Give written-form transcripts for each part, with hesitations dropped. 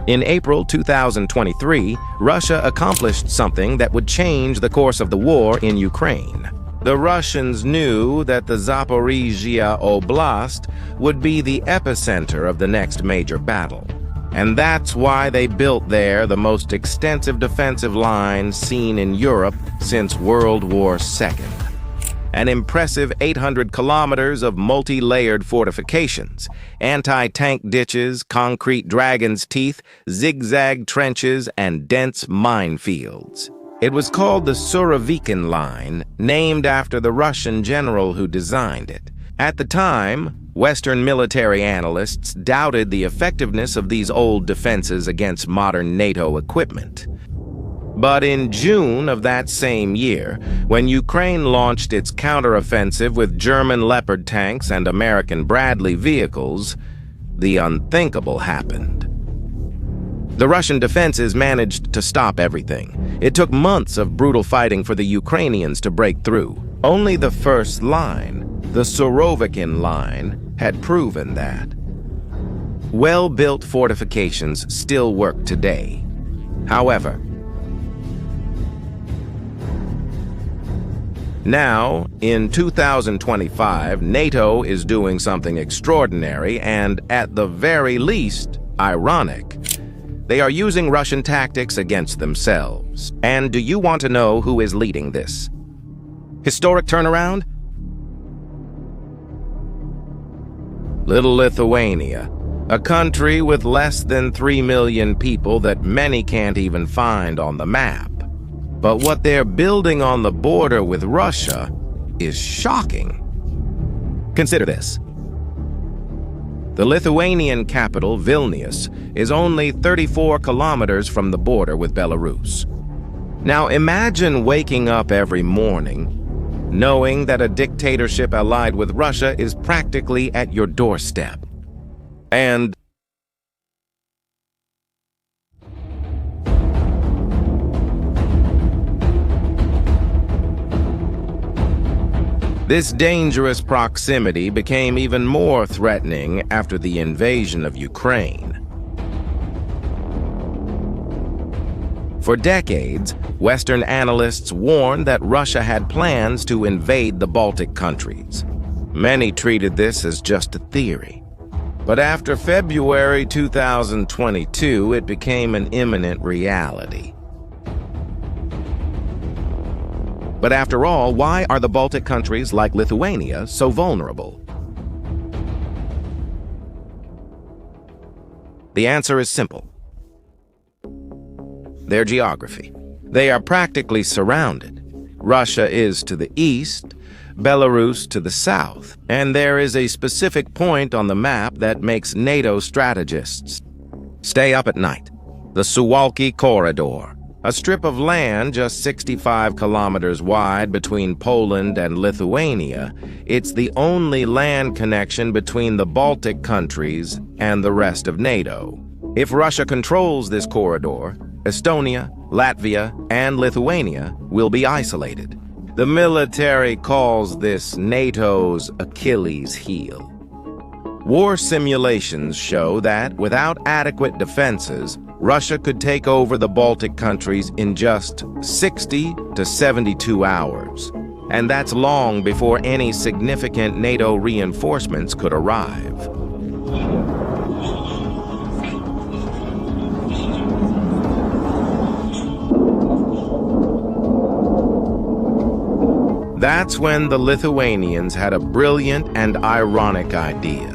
In April 2023, Russia accomplished something that would change the course of the war in Ukraine. The Russians knew that the Zaporizhia Oblast would be the epicenter of the next major battle. And that's why they built there the most extensive defensive line seen in Europe since World War II. An impressive 800 kilometers of multi-layered fortifications, anti-tank ditches, concrete dragon's teeth, zigzag trenches, and dense minefields. It was called the Surovikin Line, named after the Russian general who designed it. At the time, Western military analysts doubted the effectiveness of these old defenses against modern NATO equipment. But in June of that same year, when Ukraine launched its counteroffensive with German Leopard tanks and American Bradley vehicles, the unthinkable happened. The Russian defenses managed to stop everything. It took months of brutal fighting for the Ukrainians to break through. Only the first line, the Surovikin Line, had proven that. Well-built fortifications still work today. However, now, in 2025, NATO is doing something extraordinary and, at the very least, ironic. They are using Russian tactics against themselves. And do you want to know who is leading this historic turnaround? Little Lithuania, a country with less than 3 million people that many can't even find on the map. But what they're building on the border with Russia is shocking. Consider this. The Lithuanian capital, Vilnius, is only 34 kilometers from the border with Belarus. Now imagine waking up every morning knowing that a dictatorship allied with Russia is practically at your doorstep. And this dangerous proximity became even more threatening after the invasion of Ukraine. For decades, Western analysts warned that Russia had plans to invade the Baltic countries. Many treated this as just a theory. But after February 2022, it became an imminent reality. But after all, why are the Baltic countries like Lithuania so vulnerable? The answer is simple. Their geography. They are practically surrounded. Russia is to the east, Belarus to the south, and there is a specific point on the map that makes NATO strategists stay up at night. The Suwalki Corridor. A strip of land just 65 kilometers wide between Poland and Lithuania, it's the only land connection between the Baltic countries and the rest of NATO. If Russia controls this corridor, Estonia, Latvia, and Lithuania will be isolated. The military calls this NATO's Achilles heel. War simulations show that without adequate defenses, Russia could take over the Baltic countries in just 60 to 72 hours. And that's long before any significant NATO reinforcements could arrive. That's when the Lithuanians had a brilliant and ironic idea.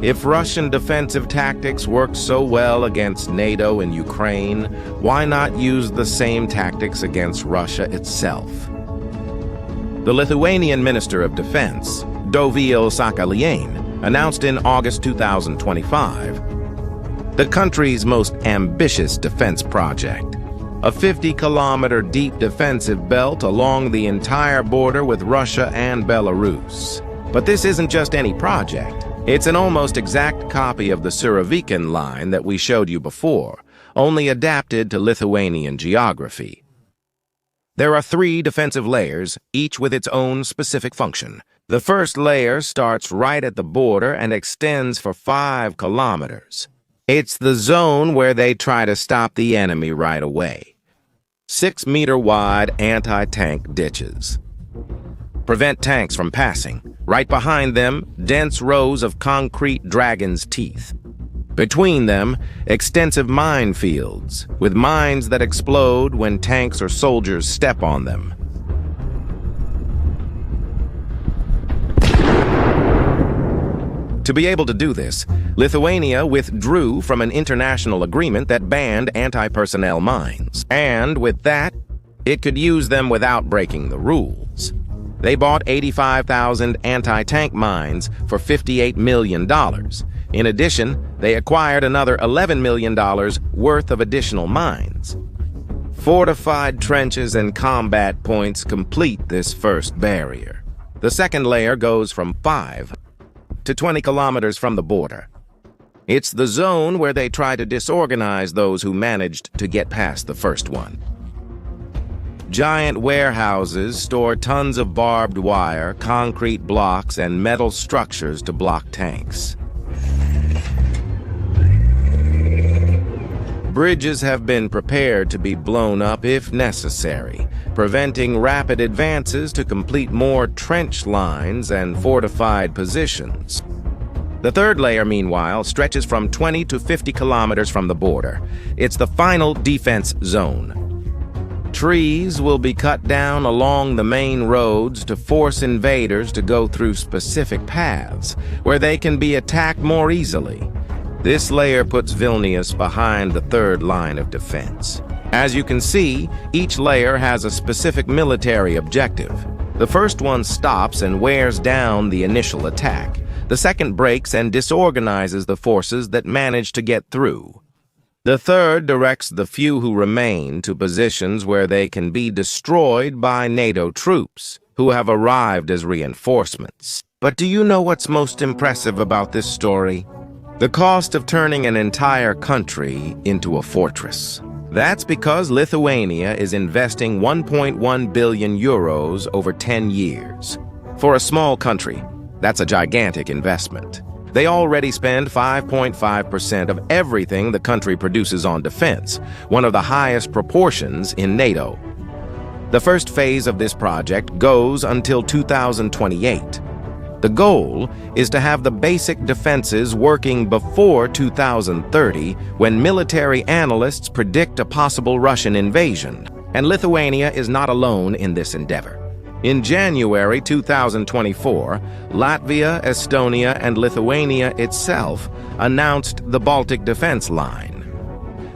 If Russian defensive tactics worked so well against NATO in Ukraine, why not use the same tactics against Russia itself? The Lithuanian Minister of Defense, Dovydas Sakalyain, announced in August 2025 the country's most ambitious defense project, a 50-kilometer deep defensive belt along the entire border with Russia and Belarus. But this isn't just any project. It's an almost exact copy of the Surovikin Line that we showed you before, only adapted to Lithuanian geography. There are 3 defensive layers, each with its own specific function. The first layer starts right at the border and extends for 5 kilometers. It's the zone where they try to stop the enemy right away. 6-meter-wide anti-tank ditches prevent tanks from passing. Right behind them, dense rows of concrete dragon's teeth. Between them, extensive minefields, with mines that explode when tanks or soldiers step on them. To be able to do this, Lithuania withdrew from an international agreement that banned anti-personnel mines. And with that, it could use them without breaking the rules. They bought 85,000 anti-tank mines for $58 million. In addition, they acquired another $11 million worth of additional mines. Fortified trenches and combat points complete this first barrier. The second layer goes from 5 to 20 kilometers from the border. It's the zone where they try to disorganize those who managed to get past the first one. Giant warehouses store tons of barbed wire, concrete blocks, and metal structures to block tanks. Bridges have been prepared to be blown up if necessary, preventing rapid advances to complete more trench lines and fortified positions. The third layer, meanwhile, stretches from 20 to 50 kilometers from the border. It's the final defense zone. Trees will be cut down along the main roads to force invaders to go through specific paths, where they can be attacked more easily. This layer puts Vilnius behind the third line of defense. As you can see, each layer has a specific military objective. The first one stops and wears down the initial attack. The second breaks and disorganizes the forces that manage to get through. The third directs the few who remain to positions where they can be destroyed by NATO troops, who have arrived as reinforcements. But do you know what's most impressive about this story? The cost of turning an entire country into a fortress. That's because Lithuania is investing 1.1 billion euros over 10 years. For a small country, that's a gigantic investment. They already spend 5.5% of everything the country produces on defense, one of the highest proportions in NATO. The first phase of this project goes until 2028. The goal is to have the basic defenses working before 2030, when military analysts predict a possible Russian invasion, and Lithuania is not alone in this endeavor. In January 2024, Latvia, Estonia, and Lithuania itself announced the Baltic Defense Line.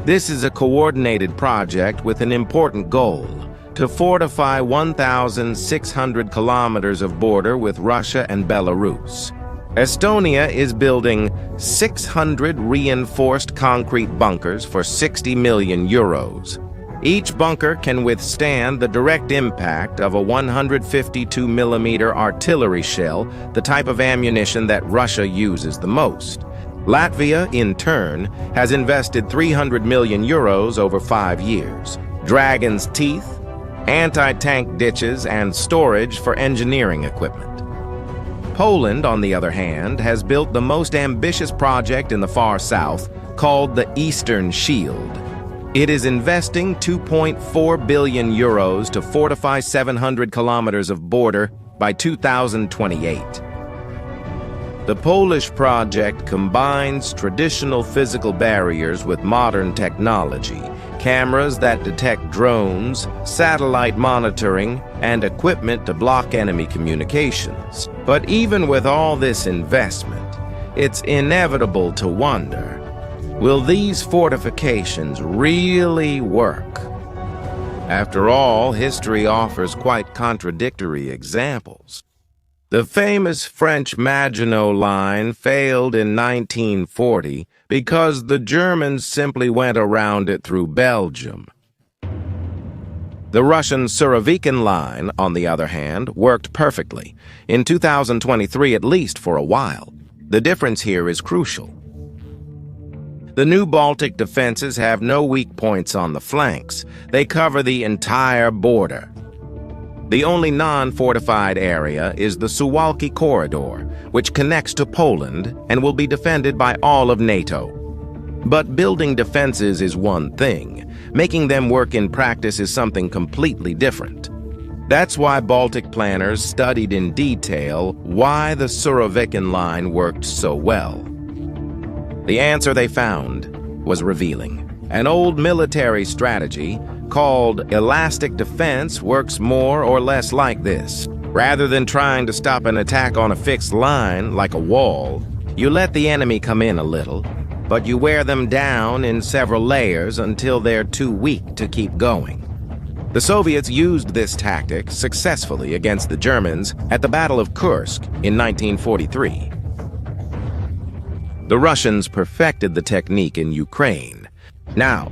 This is a coordinated project with an important goal: to fortify 1,600 kilometers of border with Russia and Belarus. Estonia is building 600 reinforced concrete bunkers for 60 million euros. Each bunker can withstand the direct impact of a 152-millimeter artillery shell, the type of ammunition that Russia uses the most. Latvia, in turn, has invested 300 million euros over 5 years. Dragon's teeth, anti-tank ditches, and storage for engineering equipment. Poland, on the other hand, has built the most ambitious project in the far south, called the Eastern Shield. It is investing 2.4 billion euros to fortify 700 kilometers of border by 2028. The Polish project combines traditional physical barriers with modern technology, cameras that detect drones, satellite monitoring, and equipment to block enemy communications. But even with all this investment, it's inevitable to wonder, will these fortifications really work? After all, history offers quite contradictory examples. The famous French Maginot Line failed in 1940 because the Germans simply went around it through Belgium. The Russian Surovikin Line, on the other hand, worked perfectly, in 2023 at least for a while. The difference here is crucial. The new Baltic defenses have no weak points on the flanks. They cover the entire border. The only non-fortified area is the Suwalki corridor, which connects to Poland and will be defended by all of NATO. But building defenses is one thing. Making them work in practice is something completely different. That's why Baltic planners studied in detail why the Surovikin line worked so well. The answer they found was revealing. An old military strategy called elastic defense works more or less like this. Rather than trying to stop an attack on a fixed line, like a wall, you let the enemy come in a little, but you wear them down in several layers until they're too weak to keep going. The Soviets used this tactic successfully against the Germans at the Battle of Kursk in 1943. The Russians perfected the technique in Ukraine. Now,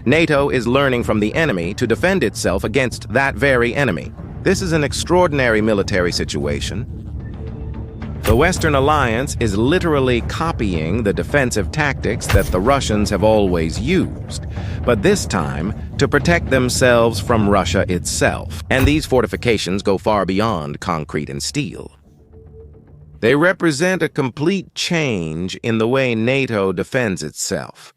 NATO is learning from the enemy to defend itself against that very enemy. This is an extraordinary military situation. The Western Alliance is literally copying the defensive tactics that the Russians have always used, but this time to protect themselves from Russia itself. And these fortifications go far beyond concrete and steel. They represent a complete change in the way NATO defends itself.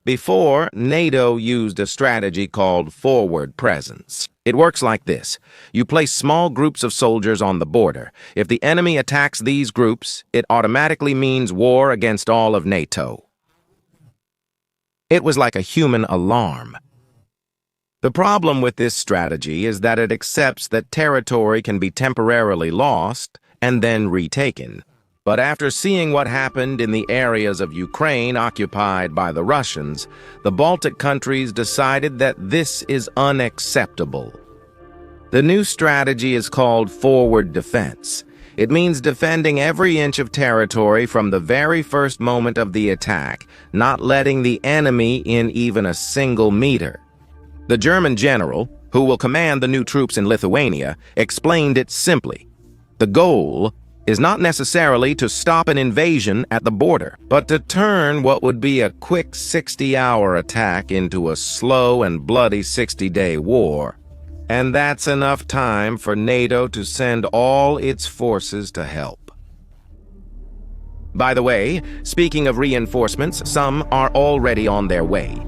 Before, NATO used a strategy called forward presence. It works like this. You place small groups of soldiers on the border. If the enemy attacks these groups, it automatically means war against all of NATO. It was like a human alarm. The problem with this strategy is that it accepts that territory can be temporarily lost and then retaken. But after seeing what happened in the areas of Ukraine occupied by the Russians, the Baltic countries decided that this is unacceptable. The new strategy is called forward defense. It means defending every inch of territory from the very first moment of the attack, not letting the enemy in even a single meter. The German general, who will command the new troops in Lithuania, explained it simply. The goal is not necessarily to stop an invasion at the border, but to turn what would be a quick 60-hour attack into a slow and bloody 60-day war. And that's enough time for NATO to send all its forces to help. By the way, speaking of reinforcements, some are already on their way.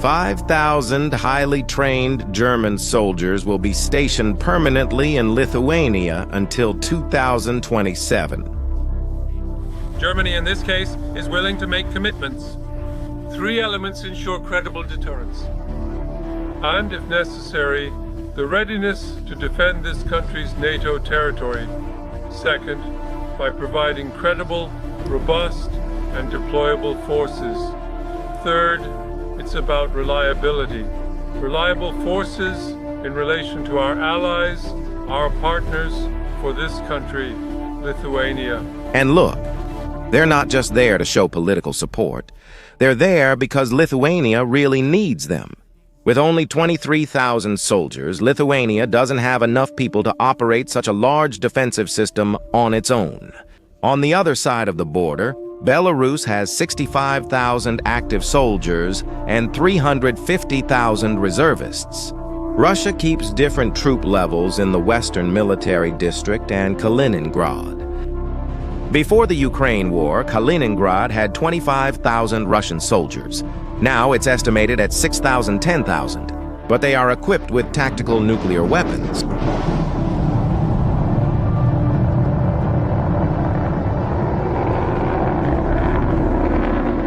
5,000 highly trained German soldiers will be stationed permanently in Lithuania until 2027. Germany, in this case, is willing to make commitments. 3 elements ensure credible deterrence. And, if necessary, the readiness to defend this country's NATO territory. Second, by providing credible, robust, and deployable forces. Third, it's about reliability. Reliable forces in relation to our allies, our partners for this country, Lithuania. And look, they're not just there to show political support. They're there because Lithuania really needs them. With only 23,000 soldiers, Lithuania doesn't have enough people to operate such a large defensive system on its own. On the other side of the border, Belarus has 65,000 active soldiers and 350,000 reservists. Russia keeps different troop levels in the Western Military District and Kaliningrad. Before the Ukraine war, Kaliningrad had 25,000 Russian soldiers. Now it's estimated at 10,000, but they are equipped with tactical nuclear weapons.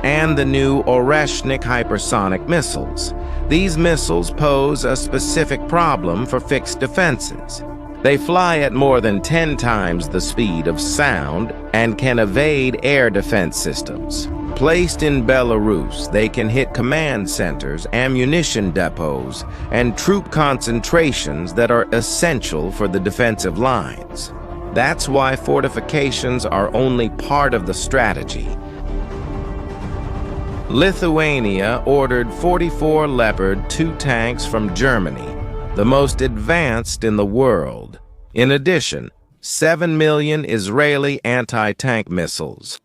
And the new Oreshnik hypersonic missiles. These missiles pose a specific problem for fixed defenses. They fly at more than 10 times the speed of sound and can evade air defense systems. Placed in Belarus, they can hit command centers, ammunition depots, and troop concentrations that are essential for the defensive lines. That's why fortifications are only part of the strategy. Lithuania ordered 44 Leopard 2 tanks from Germany, the most advanced in the world. In addition, 7 million Israeli anti-tank missiles.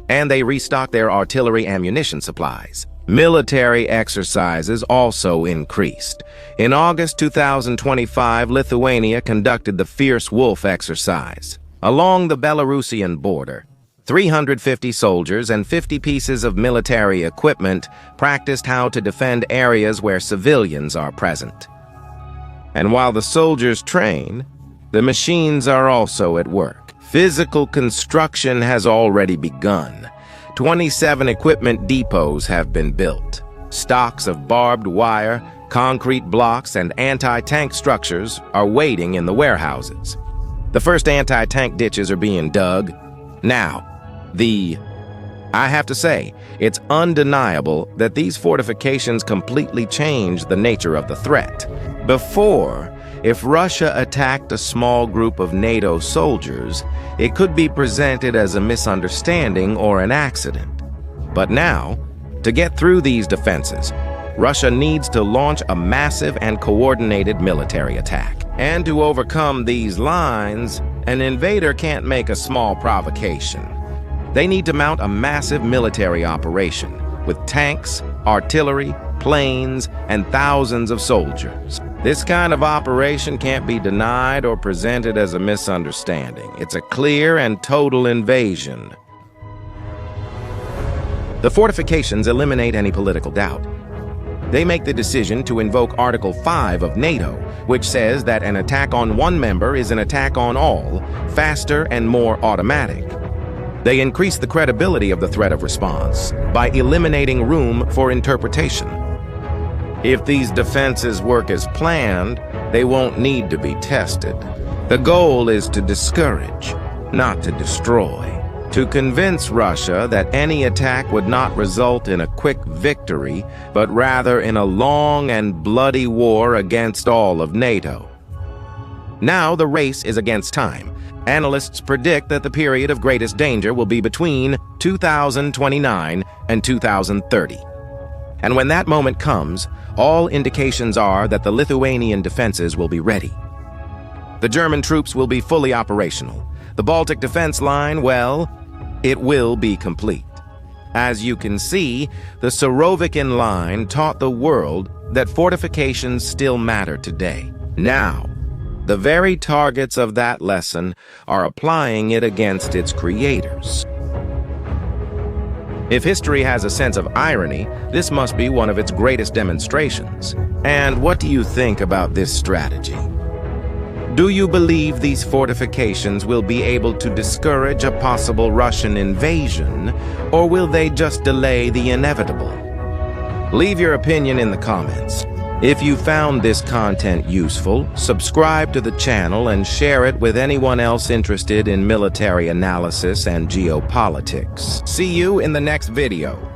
And they restocked their artillery ammunition supplies. Military exercises also increased. In August 2025, Lithuania conducted the Fierce Wolf exercise. Along the Belarusian border, 350 soldiers and 50 pieces of military equipment practiced how to defend areas where civilians are present. And while the soldiers train, the machines are also at work. Physical construction has already begun. 27 equipment depots have been built. Stocks of barbed wire, concrete blocks, and anti-tank structures are waiting in the warehouses. The first anti-tank ditches are being dug. Now, I have to say, it's undeniable that these fortifications completely change the nature of the threat. Before, if Russia attacked a small group of NATO soldiers, it could be presented as a misunderstanding or an accident. But now, to get through these defenses, Russia needs to launch a massive and coordinated military attack. And to overcome these lines, an invader can't make a small provocation. They need to mount a massive military operation with tanks, artillery, planes, and thousands of soldiers. This kind of operation can't be denied or presented as a misunderstanding. It's a clear and total invasion. The fortifications eliminate any political doubt. They make the decision to invoke Article 5 of NATO, which says that an attack on one member is an attack on all, faster and more automatic. They increase the credibility of the threat of response by eliminating room for interpretation. If these defenses work as planned, they won't need to be tested. The goal is to discourage, not to destroy. To convince Russia that any attack would not result in a quick victory, but rather in a long and bloody war against all of NATO. Now the race is against time. Analysts predict that the period of greatest danger will be between 2029 and 2030. And when that moment comes, all indications are that the Lithuanian defenses will be ready. The German troops will be fully operational. The Baltic defense line, well, it will be complete. As you can see, the Surovikin line taught the world that fortifications still matter today. Now, the very targets of that lesson are applying it against its creators. If history has a sense of irony, this must be one of its greatest demonstrations. And what do you think about this strategy? Do you believe these fortifications will be able to discourage a possible Russian invasion, or will they just delay the inevitable? Leave your opinion in the comments. If you found this content useful, subscribe to the channel and share it with anyone else interested in military analysis and geopolitics. See you in the next video.